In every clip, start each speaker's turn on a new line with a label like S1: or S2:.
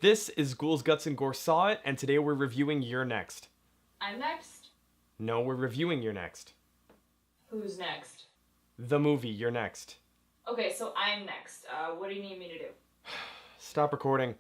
S1: This is Ghouls, Guts, and Gore Saw It, and today we're reviewing You're Next.
S2: I'm next?
S1: No, we're reviewing You're Next.
S2: Who's next?
S1: The movie, You're Next.
S2: Okay, so I'm next. What do you need me to do?
S1: Stop recording.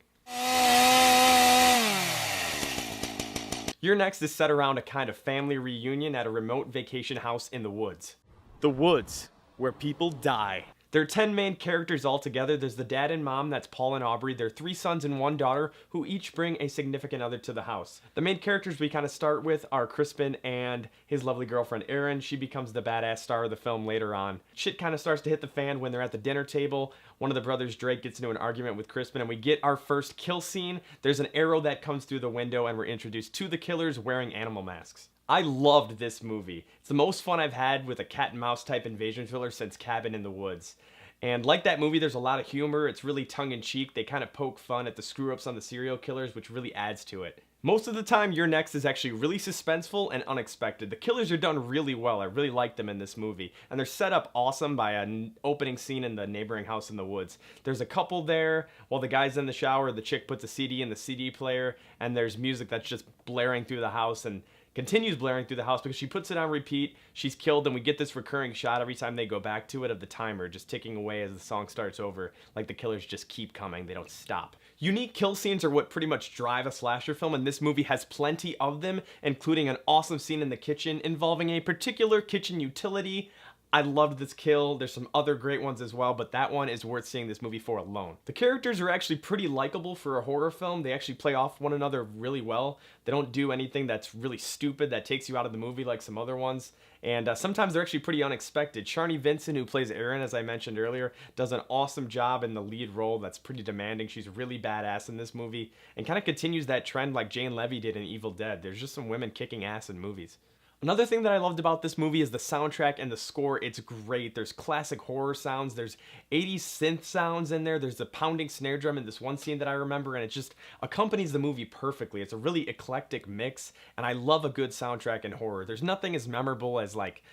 S1: You're Next is set around a kind of family reunion at a remote vacation house in the woods. The woods, where people die. There are 10 main characters altogether. There's the dad and mom, that's Paul and Aubrey. There are 3 sons and 1 daughter, who each bring a significant other to the house. The main characters we kind of start with are Crispin and his lovely girlfriend Erin. She becomes the badass star of the film later on. Shit kind of starts to hit the fan when they're at the dinner table. One of the brothers, Drake, gets into an argument with Crispin, and we get our first kill scene. There's an arrow that comes through the window, and we're introduced to the killers wearing animal masks. I loved this movie. It's the most fun I've had with a cat and mouse type invasion thriller since Cabin in the Woods. And like that movie, there's a lot of humor. It's really tongue-in-cheek. They kind of poke fun at the screw-ups on the serial killers, which really adds to it. Most of the time, You're Next is actually really suspenseful and unexpected. The killers are done really well. I really like them in this movie. And they're set up awesome by an opening scene in the neighboring house in the woods. There's a couple there. While the guy's in the shower, the chick puts a CD in the CD player, and there's music that's just blaring through the house and continues blaring through the house because she puts it on repeat. She's killed, and we get this recurring shot every time they go back to it of the timer just ticking away as the song starts over, like the killers just keep coming. They don't stop. Unique kill scenes are what pretty much drive a slasher film, and this movie has plenty of them, including an awesome scene in the kitchen involving a particular kitchen utility. I loved this kill. There's some other great ones as well, but that one is worth seeing this movie for alone. The characters are actually pretty likable for a horror film. They actually play off one another really well. They don't do anything that's really stupid that takes you out of the movie like some other ones. And sometimes they're actually pretty unexpected. Sharni Vincent, who plays Erin, as I mentioned earlier, does an awesome job in the lead role that's pretty demanding. She's really badass in this movie and kind of continues that trend like Jane Levy did in Evil Dead. There's just some women kicking ass in movies. Another thing that I loved about this movie is the soundtrack and the score. It's great. There's classic horror sounds. There's 80s synth sounds in there. There's the pounding snare drum in this one scene that I remember, and it just accompanies the movie perfectly. It's a really eclectic mix, and I love a good soundtrack in horror. There's nothing as memorable as, like,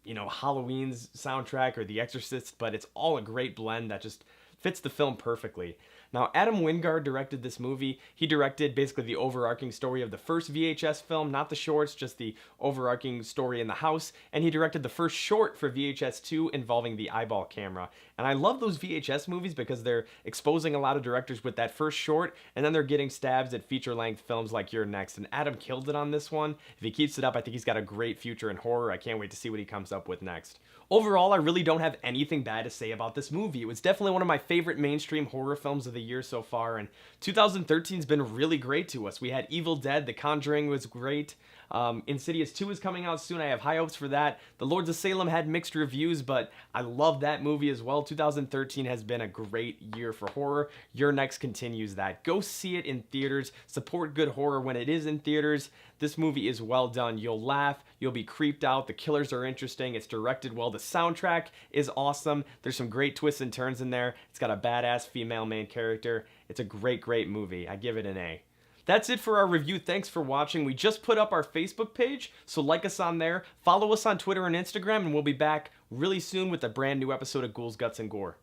S1: you know, Halloween's soundtrack or The Exorcist, but it's all a great blend that just fits the film perfectly. Now, Adam Wingard directed this movie. He directed basically the overarching story of the first VHS film, not the shorts, just the overarching story in the house. And he directed the first short for VHS 2 involving the eyeball camera. And I love those VHS movies because they're exposing a lot of directors with that first short, and then they're getting stabs at feature-length films like You're Next. And Adam killed it on this one. If he keeps it up, I think he's got a great future in horror. I can't wait to see what he comes up with next. Overall, I really don't have anything bad to say about this movie. It was definitely one of my favorite mainstream horror films of the year so far, and 2013's been really great to us. We had Evil Dead, The Conjuring was great, Insidious 2 is coming out soon. I have high hopes for that. The Lords of Salem had mixed reviews, but I love that movie as well. 2013 has been a great year for horror. Your Next continues that. Go see it in theaters. Support good horror when it is in theaters. This movie is well done. You'll laugh. You'll be creeped out. The killers are interesting. It's directed well. The soundtrack is awesome. There's some great twists and turns in there. It's got a badass female main character. It's a great, great movie. I give it an A. That's it for our review. Thanks for watching. We just put up our Facebook page, so like us on there. Follow us on Twitter and Instagram, and we'll be back really soon with a brand new episode of Ghouls, Guts, and Gore.